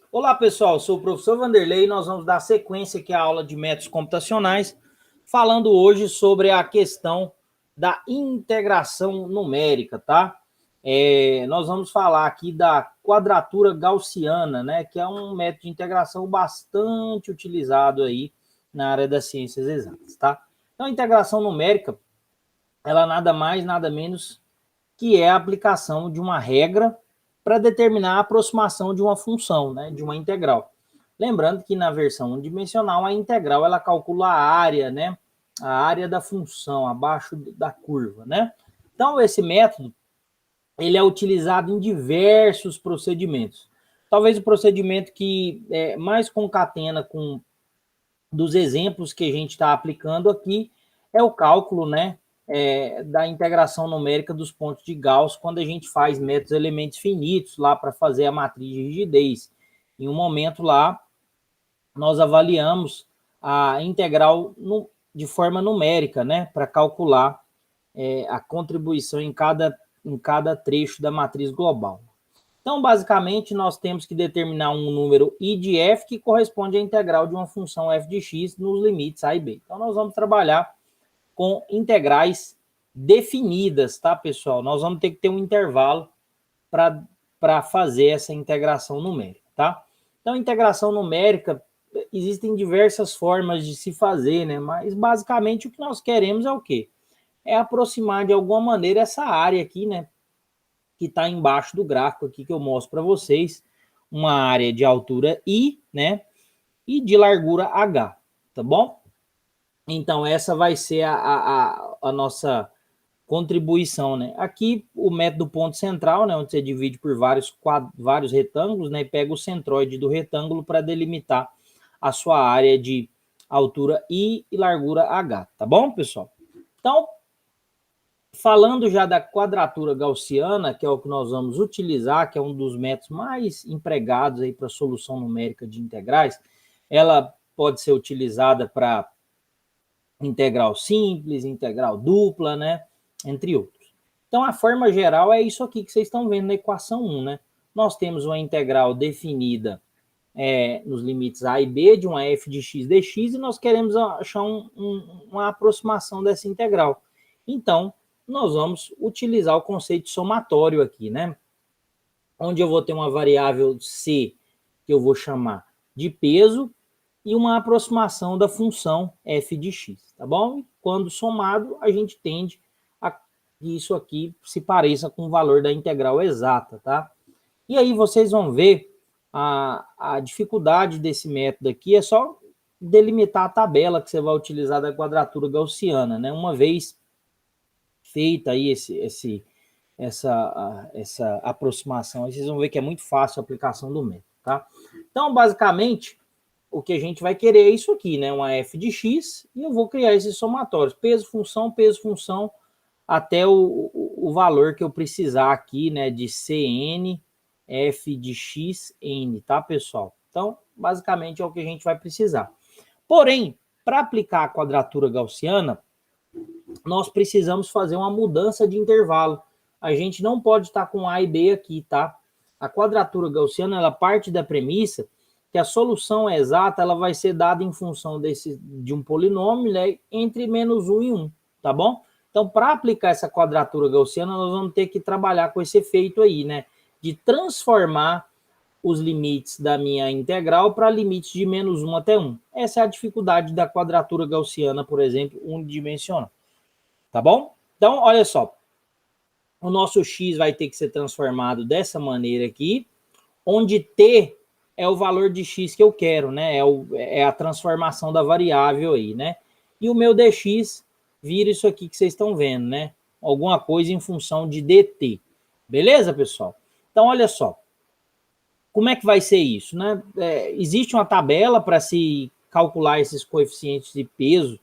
Olá, pessoal, sou o professor Vanderlei e nós vamos dar sequência aqui à aula de métodos computacionais, falando hoje sobre a questão da integração numérica, tá? Nós vamos falar aqui da quadratura gaussiana, né, que é um método de integração bastante utilizado aí na área das ciências exatas, tá? Então, a integração numérica, ela nada mais, nada menos que é a aplicação de uma regra para determinar a aproximação de uma função, né, de uma integral. Lembrando que na versão unidimensional, a integral ela calcula a área, né, a área da função abaixo da curva, né? Então, esse método ele é utilizado em diversos procedimentos. Talvez o procedimento que mais concatena com dos exemplos que a gente está aplicando aqui é o cálculo, né, da integração numérica dos pontos de Gauss, quando a gente faz métodos elementos finitos lá para fazer a matriz de rigidez. Em um momento lá, nós avaliamos a integral de forma numérica, né, para calcular a contribuição em cada trecho da matriz global. Então, basicamente, nós temos que determinar um número I de f que corresponde à integral de uma função f de x nos limites a e b. Então, nós vamos trabalhar com integrais definidas, tá, pessoal? Nós vamos ter que ter um intervalo para fazer essa integração numérica, tá? Então, integração numérica, existem diversas formas de se fazer, né? Mas, basicamente, o que nós queremos é o quê? É aproximar, de alguma maneira, essa área aqui, né? Que está embaixo do gráfico aqui que eu mostro para vocês, uma área de altura I, né, e de largura H, tá bom? Então, essa vai ser a nossa contribuição, né? Aqui, o método ponto central, né, onde você divide por vários retângulos, né, e pega o centroide do retângulo para delimitar a sua área de altura I e largura H, tá bom, pessoal? Então, falando já da quadratura gaussiana, que é o que nós vamos utilizar, que é um dos métodos mais empregados aí para solução numérica de integrais, ela pode ser utilizada para integral simples, integral dupla, né, entre outros. Então, a forma geral é isso aqui que vocês estão vendo na equação 1, né? Nós temos uma integral definida nos limites a e b de uma f de x dx e nós queremos achar uma aproximação dessa integral. Então, nós vamos utilizar o conceito somatório aqui, né? Onde eu vou ter uma variável c, que eu vou chamar de peso, e uma aproximação da função f de x, tá bom? Quando somado, a gente tende a que isso aqui se pareça com o valor da integral exata, tá? E aí vocês vão ver a dificuldade desse método aqui, é só delimitar a tabela que você vai utilizar da quadratura gaussiana, né? Uma vez feita aí essa aproximação, aí vocês vão ver que é muito fácil a aplicação do método, tá? Então, basicamente, o que a gente vai querer é isso aqui, né? Uma f de x, e eu vou criar esses somatórios, peso, função, até o valor que eu precisar aqui, né? De Cn, f de xn, tá, pessoal? Então, basicamente, é o que a gente vai precisar. Porém, para aplicar a quadratura gaussiana, nós precisamos fazer uma mudança de intervalo. A gente não pode estar com A e B aqui, tá? A quadratura gaussiana, ela parte da premissa que a solução exata ela vai ser dada em função de um polinômio, né, entre menos 1 e 1, tá bom? Então, para aplicar essa quadratura gaussiana, nós vamos ter que trabalhar com esse efeito aí, né? De transformar os limites da minha integral para limites de menos 1 até 1. Essa é a dificuldade da quadratura gaussiana, por exemplo, unidimensional. Tá bom? Então, olha só. O nosso x vai ter que ser transformado dessa maneira aqui, onde t é o valor de x que eu quero, né? É a transformação da variável aí, né? E o meu dx vira isso aqui que vocês estão vendo, né? Alguma coisa em função de dt. Beleza, pessoal? Então, olha só. Como é que vai ser isso, né? Existe uma tabela para se calcular esses coeficientes de peso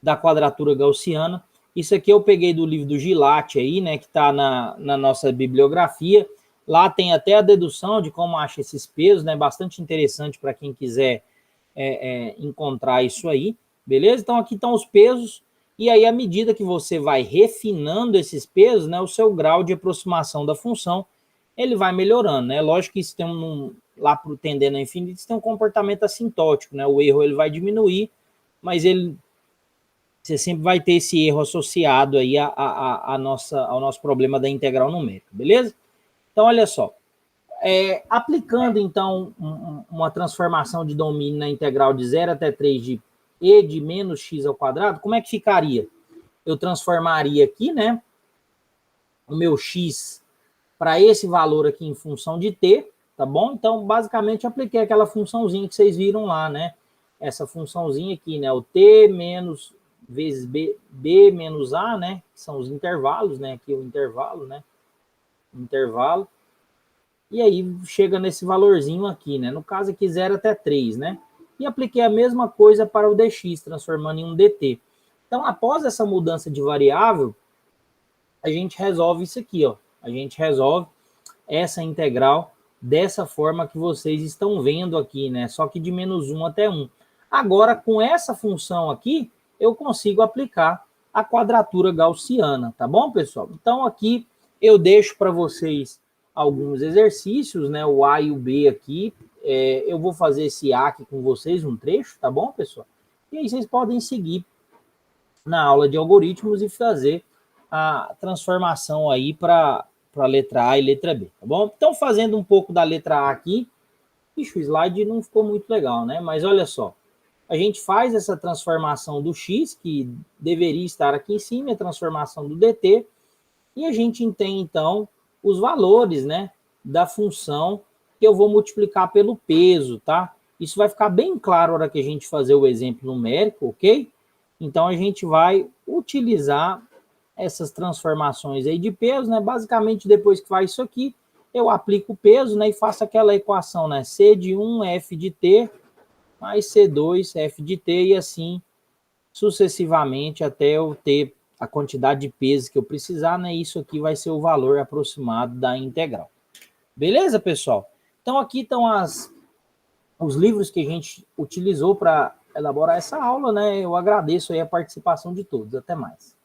da quadratura gaussiana. Isso aqui eu peguei do livro do Gilatti aí, né, que está na nossa bibliografia. Lá tem até a dedução de como acha esses pesos, né, bastante interessante para quem quiser encontrar isso aí, beleza? Então aqui estão os pesos, e aí à medida que você vai refinando esses pesos, né, o seu grau de aproximação da função, ele vai melhorando, né? Lógico que isso tem lá para o tendendo ao infinito, você tem um comportamento assintótico, né? O erro ele vai diminuir, mas você sempre vai ter esse erro associado aí ao nosso problema da integral numérica, beleza? Então, olha só. Aplicando, então, uma transformação de domínio na integral de 0 até 3 de e de menos x ao quadrado, como é que ficaria? Eu transformaria aqui, né, o meu x para esse valor aqui em função de t, tá bom? Então, basicamente, apliquei aquela funçãozinha que vocês viram lá, né? Essa funçãozinha aqui, né? O t menos vezes b menos a, né? Que são os intervalos, né? Aqui o intervalo, né? Intervalo. E aí chega nesse valorzinho aqui, né? No caso aqui 0 até 3, né? E apliquei a mesma coisa para o dx, transformando em um dt. Então, após essa mudança de variável, a gente resolve isso aqui, ó. A gente resolve essa integral dessa forma que vocês estão vendo aqui, né? Só que de menos 1 até 1. Agora, com essa função aqui, eu consigo aplicar a quadratura gaussiana, tá bom, pessoal? Então, aqui eu deixo para vocês alguns exercícios, né? O A e o B aqui. Eu vou fazer esse A aqui com vocês, um trecho, tá bom, pessoal? E aí vocês podem seguir na aula de algoritmos e fazer a transformação aí para letra A e letra B, tá bom? Então, fazendo um pouco da letra A aqui, ixi, o slide não ficou muito legal, né? Mas olha só, a gente faz essa transformação do x, que deveria estar aqui em cima, a transformação do dt, e a gente tem, então, os valores, né, da função que eu vou multiplicar pelo peso, tá? Isso vai ficar bem claro na hora que a gente fazer o exemplo numérico, ok? Então, a gente vai utilizar essas transformações aí de peso, né? Basicamente, depois que faz isso aqui, eu aplico o peso, né, e faço aquela equação, né? C de 1, F de T, mais C2, F de T, e assim sucessivamente até eu ter a quantidade de peso que eu precisar, né? Isso aqui vai ser o valor aproximado da integral. Beleza, pessoal? Então, aqui estão os livros que a gente utilizou para elaborar essa aula, né? Eu agradeço aí a participação de todos. Até mais.